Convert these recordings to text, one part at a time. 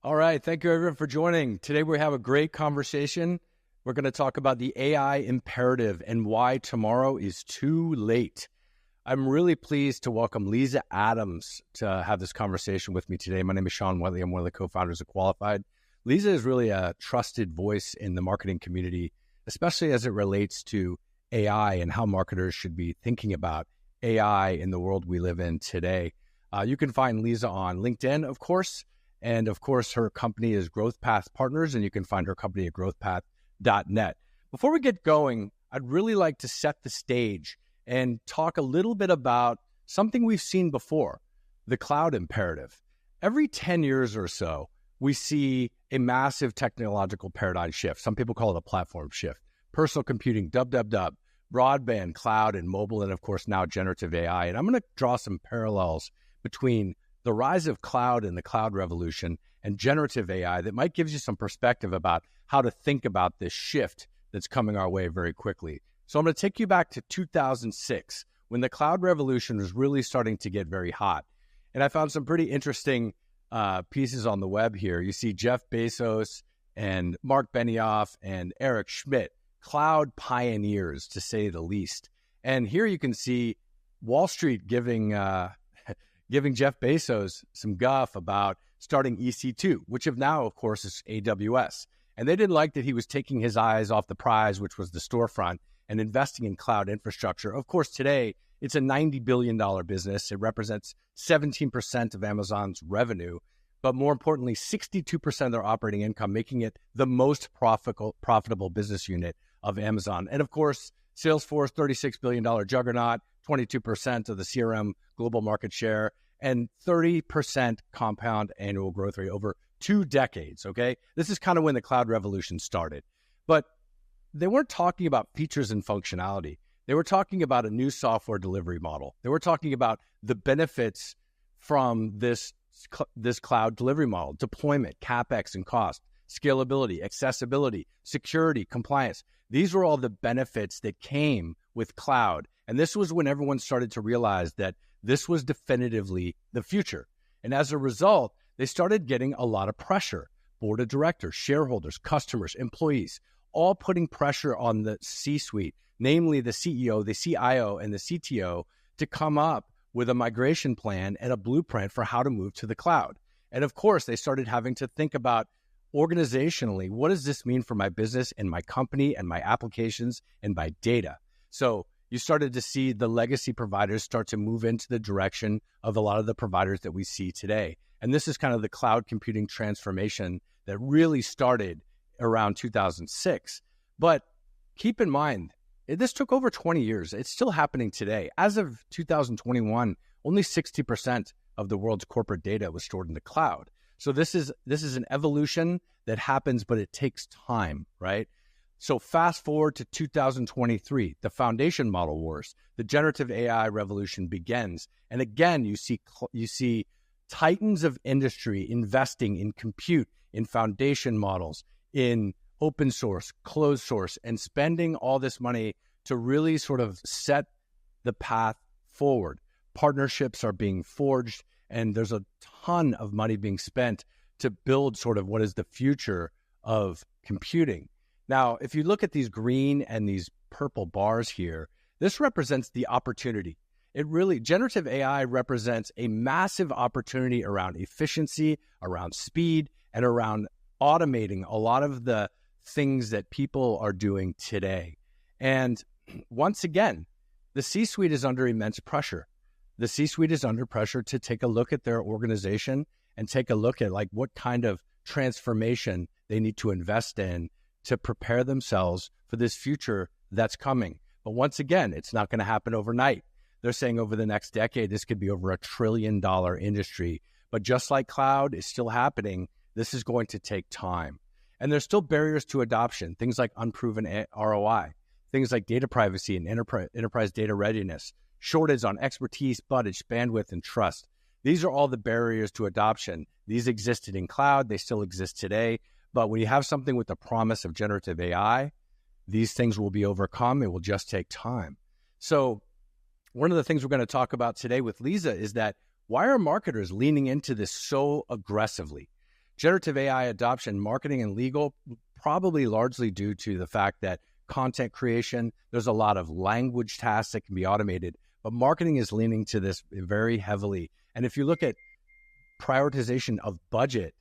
All right. Thank you, everyone, for joining. Today, we have a great conversation. We're going to talk about the AI imperative and why tomorrow is too late. I'm really pleased to welcome Liza Adams to have this conversation with me today. My name is Sean Whiteley. I'm one of the co-founders of Qualified. Liza is really a trusted voice in the marketing community, especially as it relates to AI and how marketers should be thinking about AI in the world we live in today. You can find Liza on LinkedIn, of course. And of course, her company is Growth Path Partners, and you can find her company at growthpath.net. Before we get going, I'd really like to set the stage and talk a little bit about something we've seen before, the cloud imperative. Every 10 years or so, we see a massive technological paradigm shift. Some people call it a platform shift. Personal computing, broadband, cloud, and mobile, and of course now generative AI. And I'm going to draw some parallels between the rise of cloud and the cloud revolution and generative AI that might give you some perspective about how to think about this shift that's coming our way very quickly. So I'm going to take you back to 2006 when the cloud revolution was really starting to get very hot. And I found some pretty interesting pieces on the web here. You see Jeff Bezos and Mark Benioff and Eric Schmidt, cloud pioneers to say the least. And here you can see Wall Street giving Jeff Bezos some guff about starting EC2, which now, of course, is AWS. And they didn't like that he was taking his eyes off the prize, which was the storefront, and investing in cloud infrastructure. Of course, today, it's a $90 billion business. It represents 17% of Amazon's revenue, but more importantly, 62% of their operating income, making it the most profitable business unit of Amazon. And of course, Salesforce, $36 billion juggernaut, 22% of the CRM global market share, and 30% compound annual growth rate over 2 decades, okay? This is kind of when the cloud revolution started. But they weren't talking about features and functionality. They were talking about a new software delivery model. They were talking about the benefits from this cloud delivery model: deployment, CapEx and cost, scalability, accessibility, security, compliance. These were all the benefits that came with cloud. And this was when everyone started to realize that this was definitively the future. And as a result, they started getting a lot of pressure. Board of directors, shareholders, customers, employees, all putting pressure on the C-suite, namely the CEO, the CIO, and the CTO, to come up with a migration plan and a blueprint for how to move to the cloud. And of course, they started having to think about organizationally, what does this mean for my business and my company and my applications and my data? So you started to see the legacy providers start to move into the direction of a lot of the providers that we see today. And this is kind of the cloud computing transformation that really started around 2006. But keep in mind, this took over 20 years. It's still happening today. As of 2021, only 60% of the world's corporate data was stored in the cloud. So this is an evolution that happens, but it takes time, right? So fast forward to 2023, the foundation model wars, the generative AI revolution begins. And again, you see titans of industry investing in compute, in foundation models, in open source, closed source, and spending all this money to really sort of set the path forward. Partnerships are being forged, and there's a ton of money being spent to build sort of what is the future of computing. Now, if you look at these green and these purple bars here, this represents the opportunity. Generative AI represents a massive opportunity around efficiency, around speed, and around automating a lot of the things that people are doing today. And once again, the C-suite is under immense pressure. The C-suite is under pressure to take a look at their organization and take a look at like what kind of transformation they need to invest in to prepare themselves for this future that's coming. But once again, it's not going to happen overnight. They're saying over the next decade, this could be over $1 trillion industry. But just like cloud is still happening, this is going to take time. And there's still barriers to adoption, things like unproven ROI, things like data privacy and enterprise data readiness, shortage on expertise, budget, bandwidth, and trust. These are all the barriers to adoption. These existed in cloud. They still exist today. But when you have something with the promise of generative AI, these things will be overcome. It will just take time. So one of the things we're going to talk about today with Liza is that why are marketers leaning into this so aggressively? generative AI adoption, marketing and legal, probably largely due to the fact that content creation, there's a lot of language tasks that can be automated, but marketing is leaning to this very heavily. And if you look at prioritization of budget,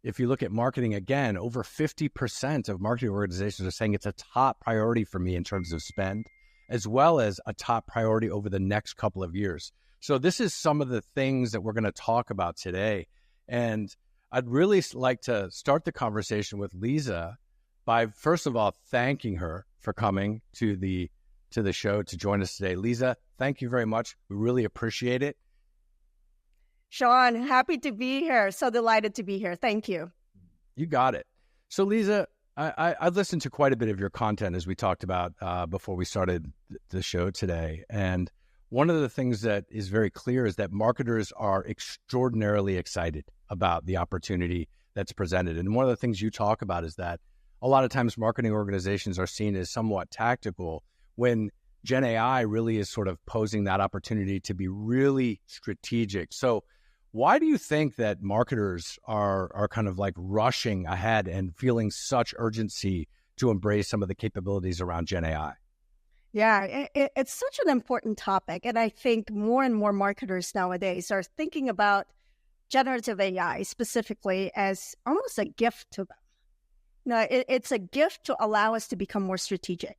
if you look at marketing again, over 50% of marketing organizations are saying it's a top priority for me in terms of spend, as well as a top priority over the next couple of years. So this is some of the things that we're going to talk about today. And I'd really like to start the conversation with Liza by, first of all, thanking her for coming to the show to join us today. Liza, thank you very much. We really appreciate it. Sean, happy to be here. So delighted to be here. Thank you. You got it. So Liza, I've listened to quite a bit of your content, as we talked about before we started the show today. And one of the things that is very clear is that marketers are extraordinarily excited about the opportunity that's presented. And one of the things you talk about is that a lot of times marketing organizations are seen as somewhat tactical when Gen AI really is sort of posing that opportunity to be really strategic. So why do you think that marketers are kind of like rushing ahead and feeling such urgency to embrace some of the capabilities around Gen AI? Yeah, it's such an important topic. And I think more and more marketers nowadays are thinking about generative AI specifically as almost a gift to them. No, it's a gift to allow us to become more strategic.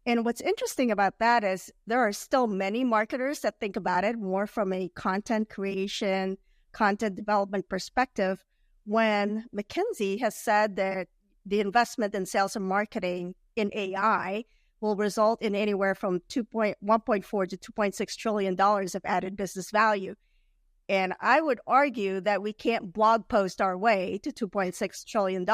And what's interesting about that is there are still many marketers that think about it more from a content creation, content development perspective, when McKinsey has said that the investment in sales and marketing in AI will result in anywhere from $1.4 to $2.6 trillion of added business value. And I would argue that we can't blog post our way to $2.6 trillion.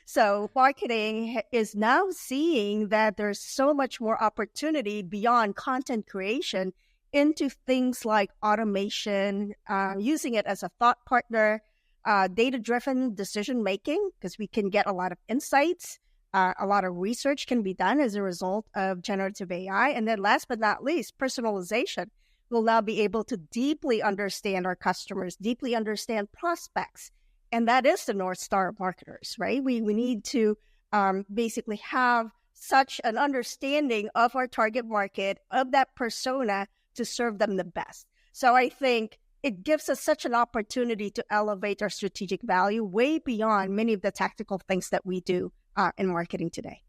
So marketing is now seeing that there's so much more opportunity beyond content creation into things like automation, using it as a thought partner, data-driven decision-making, because we can get a lot of insights. A lot of research can be done as a result of generative AI. And then last but not least, personalization. We'll now be able to deeply understand our customers, deeply understand prospects. And that is the North Star of marketers, right? We need to basically have such an understanding of our target market, of that persona, to serve them the best. So I think it gives us such an opportunity to elevate our strategic value way beyond many of the tactical things that we do in marketing today.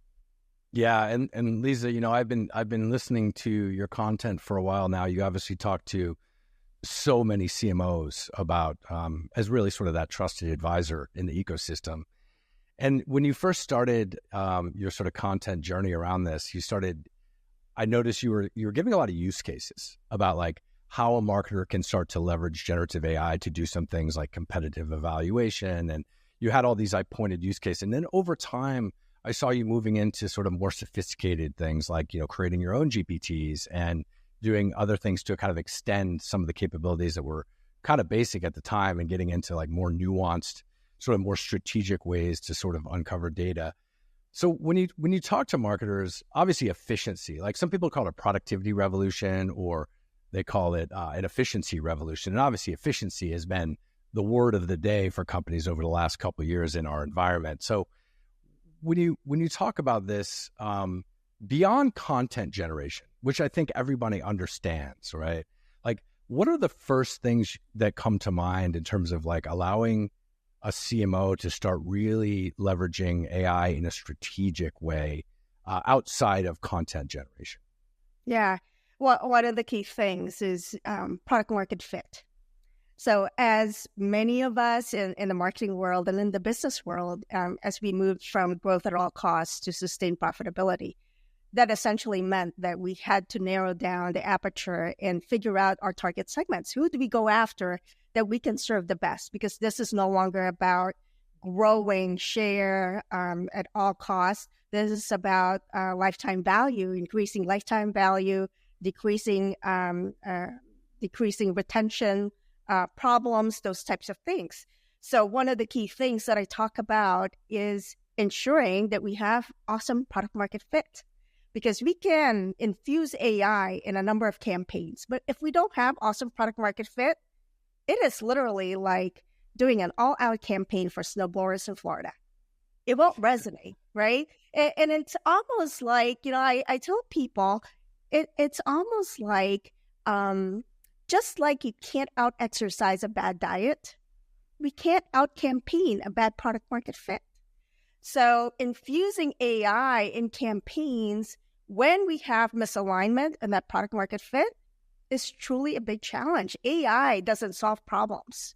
Yeah, and Liza, you know, I've been listening to your content for a while now. You obviously talk to so many CMOs about as really sort of that trusted advisor in the ecosystem. And when you first started your sort of content journey around this, I noticed you were giving a lot of use cases about like how a marketer can start to leverage generative AI to do some things like competitive evaluation. And you had all these pointed use cases. And then over time, I saw you moving into sort of more sophisticated things like, you know, creating your own GPTs and doing other things to kind of extend some of the capabilities that were kind of basic at the time and getting into like more nuanced, sort of more strategic ways to sort of uncover data. So when you talk to marketers, obviously efficiency, like some people call it a productivity revolution or they call it an efficiency revolution. And obviously efficiency has been the word of the day for companies over the last couple of years in our environment. So when you talk about this, beyond content generation, which I think everybody understands, right? Like, what are the first things that come to mind in terms of like allowing a CMO to start really leveraging AI in a strategic way outside of content generation? Yeah. Well, one of the key things is product market fit. So as many of us in the marketing world and in the business world, as we moved from growth at all costs to sustained profitability, that essentially meant that we had to narrow down the aperture and figure out our target segments. Who do we go after that we can serve the best? Because this is no longer about growing share at all costs. This is about lifetime value, increasing lifetime value, decreasing retention problems, those types of things. So one of the key things that I talk about is ensuring that we have awesome product market fit. Because we can infuse AI in a number of campaigns, but if we don't have awesome product market fit, it is literally like doing an all-out campaign for snowblowers in Florida. It won't resonate, right? And it's almost like, I tell people, it's almost like, just like you can't out-exercise a bad diet, we can't out-campaign a bad product market fit. So infusing AI in campaigns when we have misalignment and that product market fit is truly a big challenge. AI doesn't solve problems.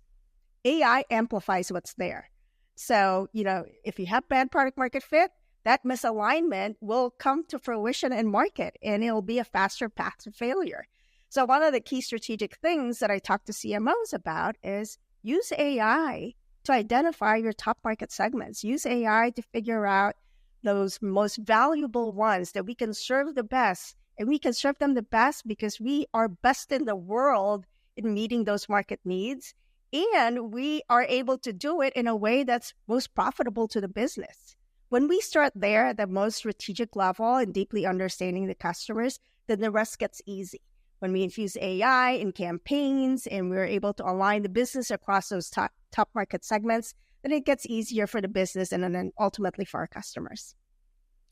AI amplifies what's there. So, if you have bad product market fit, that misalignment will come to fruition in market, and it'll be a faster path to failure. So one of the key strategic things that I talk to CMOs about is use AI to identify your top market segments. Use AI to figure out those most valuable ones that we can serve the best. And we can serve them the best because we are best in the world in meeting those market needs. And we are able to do it in a way that's most profitable to the business. When we start there at the most strategic level and deeply understanding the customers, then the rest gets easy. When we infuse AI in campaigns and we're able to align the business across those top market segments, then it gets easier for the business and then ultimately for our customers.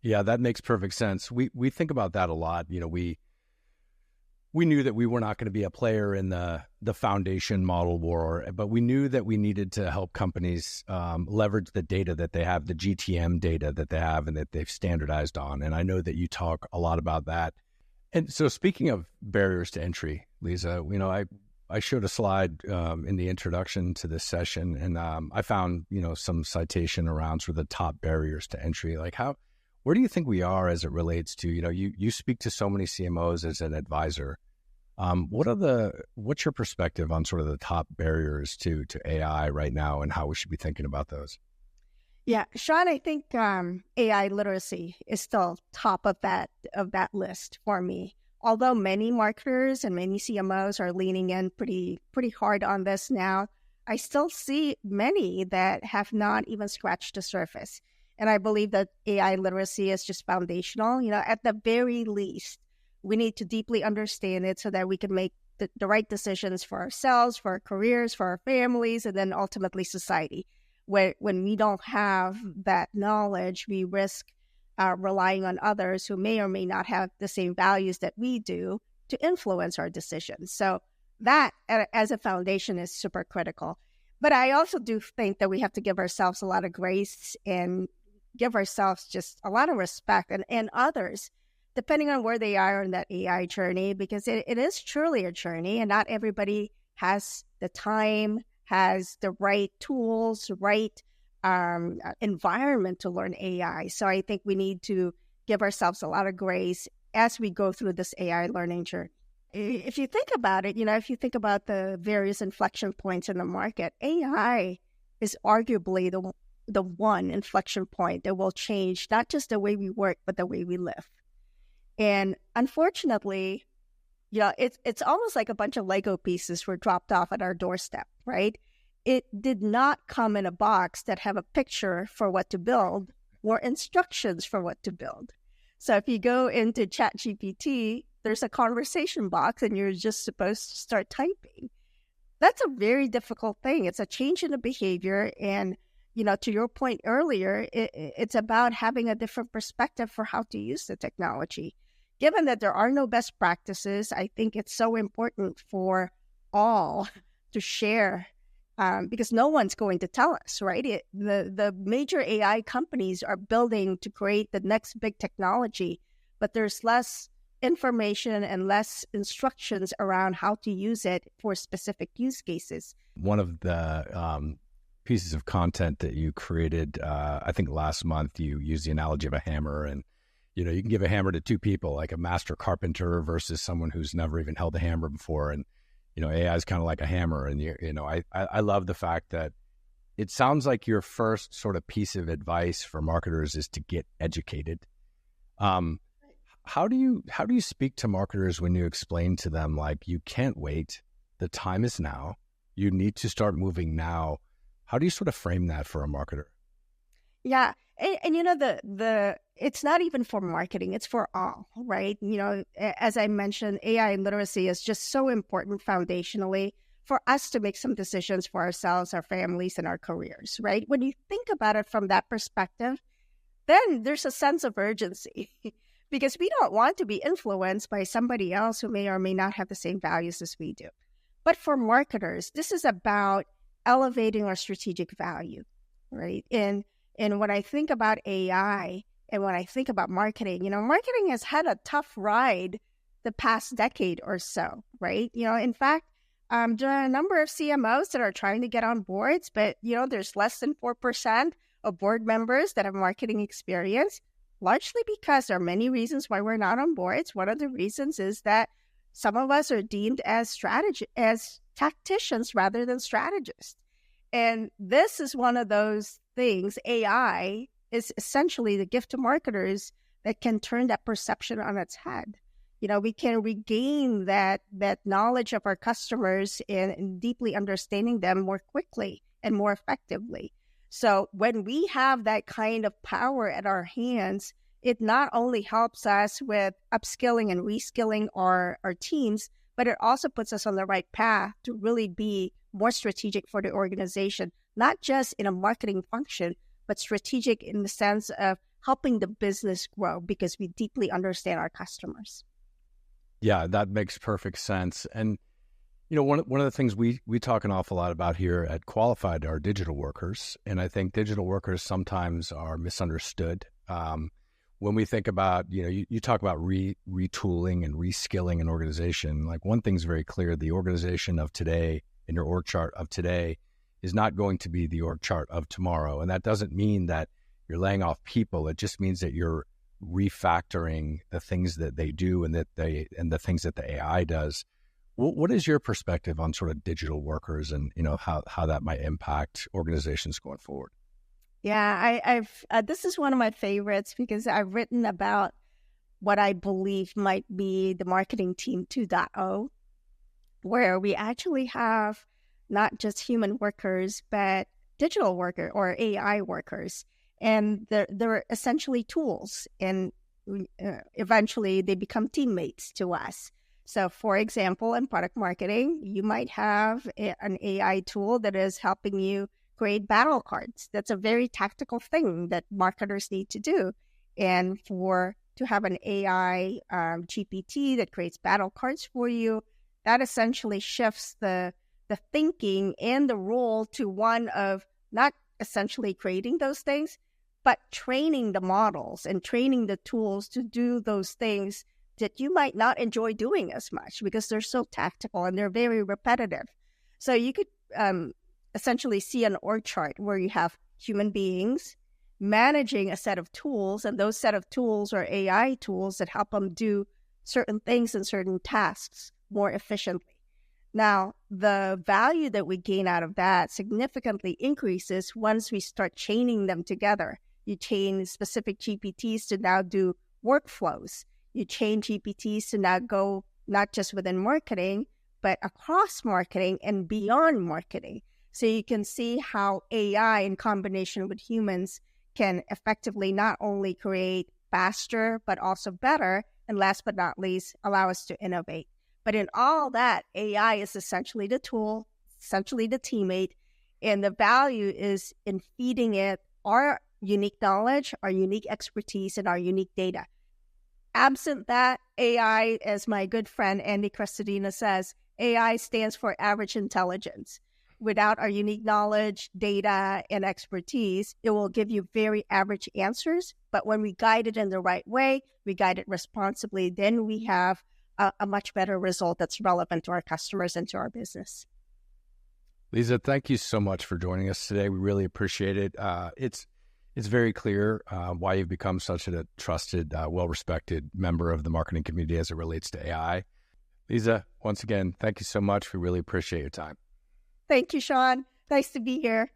Yeah, that makes perfect sense. We think about that a lot. We knew that we were not going to be a player in the foundation model war, but we knew that we needed to help companies leverage the data that they have, the GTM data that they have and that they've standardized on. And I know that you talk a lot about that. And so speaking of barriers to entry, Liza, I showed a slide in the introduction to this session, and I found, some citation around sort of the top barriers to entry. Like where do you think we are as it relates to, you speak to so many CMOs as an advisor. What's your perspective on sort of the top barriers to AI right now and how we should be thinking about those? Yeah, Sean, I think AI literacy is still top of that list for me. Although many marketers and many CMOs are leaning in pretty hard on this now, I still see many that have not even scratched the surface. And I believe that AI literacy is just foundational. At the very least, we need to deeply understand it so that we can make the right decisions for ourselves, for our careers, for our families, and then ultimately society. When we don't have that knowledge, we risk relying on others who may or may not have the same values that we do to influence our decisions. So that, as a foundation, is super critical. But I also do think that we have to give ourselves a lot of grace and give ourselves just a lot of respect and others, depending on where they are in that AI journey, because it is truly a journey and not everybody has the time, has the right tools, right environment to learn AI. So I think we need to give ourselves a lot of grace as we go through this AI learning journey. If you think about it, if you think about the various inflection points in the market, AI is arguably the one inflection point that will change not just the way we work, but the way we live. And unfortunately, it's almost like a bunch of Lego pieces were dropped off at our doorstep, right? It did not come in a box that have a picture for what to build or instructions for what to build. So if you go into ChatGPT, there's a conversation box and you're just supposed to start typing. That's a very difficult thing. It's a change in the behavior. And, to your point earlier, it's about having a different perspective for how to use the technology. Given that there are no best practices, I think it's so important for all to share because no one's going to tell us, right? The major AI companies are building to create the next big technology, but there's less information and less instructions around how to use it for specific use cases. One of the pieces of content that you created, I think last month, you used the analogy of a hammer, and you can give a hammer to two people, like a master carpenter versus someone who's never even held a hammer before. And AI is kind of like a hammer. And I love the fact that it sounds like your first sort of piece of advice for marketers is to get educated. How do you speak to marketers when you explain to them, like, you can't wait, the time is now, you need to start moving now? How do you sort of frame that for a marketer? Yeah. And it's not even for marketing, it's for all, right? As I mentioned, AI literacy is just so important foundationally for us to make some decisions for ourselves, our families, and our careers, right? When you think about it from that perspective, then there's a sense of urgency because we don't want to be influenced by somebody else who may or may not have the same values as we do. But for marketers, this is about elevating our strategic value, right? And when I think about AI and when I think about marketing, marketing has had a tough ride the past decade or so, right? In fact, there are a number of CMOs that are trying to get on boards, but, there's less than 4% of board members that have marketing experience, largely because there are many reasons why we're not on boards. One of the reasons is that some of us are deemed as tacticians rather than strategists. And this is one of those things. AI is essentially the gift to marketers that can turn that perception on its head. We can regain that knowledge of our customers and deeply understanding them more quickly and more effectively. So when we have that kind of power at our hands, it not only helps us with upskilling and reskilling our teams, but it also puts us on the right path to really be more strategic for the organization, not just in a marketing function, but strategic in the sense of helping the business grow because we deeply understand our customers. Yeah, that makes perfect sense. And, one of the things we talk an awful lot about here at Qualified are digital workers. And I think digital workers sometimes are misunderstood. When we think about, you talk about retooling and reskilling an organization, like one thing's very clear, the organization of today and your org chart of today is not going to be the org chart of tomorrow. And that doesn't mean that you're laying off people. It just means that you're refactoring the things that they do and the things that the AI does. What is your perspective on sort of digital workers and, how that might impact organizations going forward? Yeah, I've this is one of my favorites because I've written about what I believe might be the marketing team 2.0, where we actually have not just human workers, but digital worker or AI workers. And they're essentially tools, and eventually they become teammates to us. So, for example, in product marketing, you might have an AI tool that is helping you create battle cards. That's a very tactical thing that marketers need to do. And to have an AI GPT that creates battle cards for you, that essentially shifts the thinking and the role to one of not essentially creating those things, but training the models and training the tools to do those things that you might not enjoy doing as much because they're so tactical and they're very repetitive. So you could essentially see an org chart where you have human beings managing a set of tools, and those set of tools are AI tools that help them do certain things and certain tasks more efficiently. Now, the value that we gain out of that significantly increases once we start chaining them together. You chain specific GPTs to now do workflows. You chain GPTs to now go not just within marketing, but across marketing and beyond marketing. So you can see how AI in combination with humans can effectively not only create faster, but also better, and last but not least, allow us to innovate. But in all that, AI is essentially the tool, essentially the teammate, and the value is in feeding it our unique knowledge, our unique expertise, and our unique data. Absent that, AI, as my good friend Andy Crestodina says, AI stands for average intelligence. Without our unique knowledge, data, and expertise, it will give you very average answers. But when we guide it in the right way, we guide it responsibly, then we have a much better result that's relevant to our customers and to our business. Liza, thank you so much for joining us today. We really appreciate it. It's very clear why you've become such a trusted, well-respected member of the marketing community as it relates to AI. Liza, once again, thank you so much. We really appreciate your time. Thank you, Sean. Nice to be here.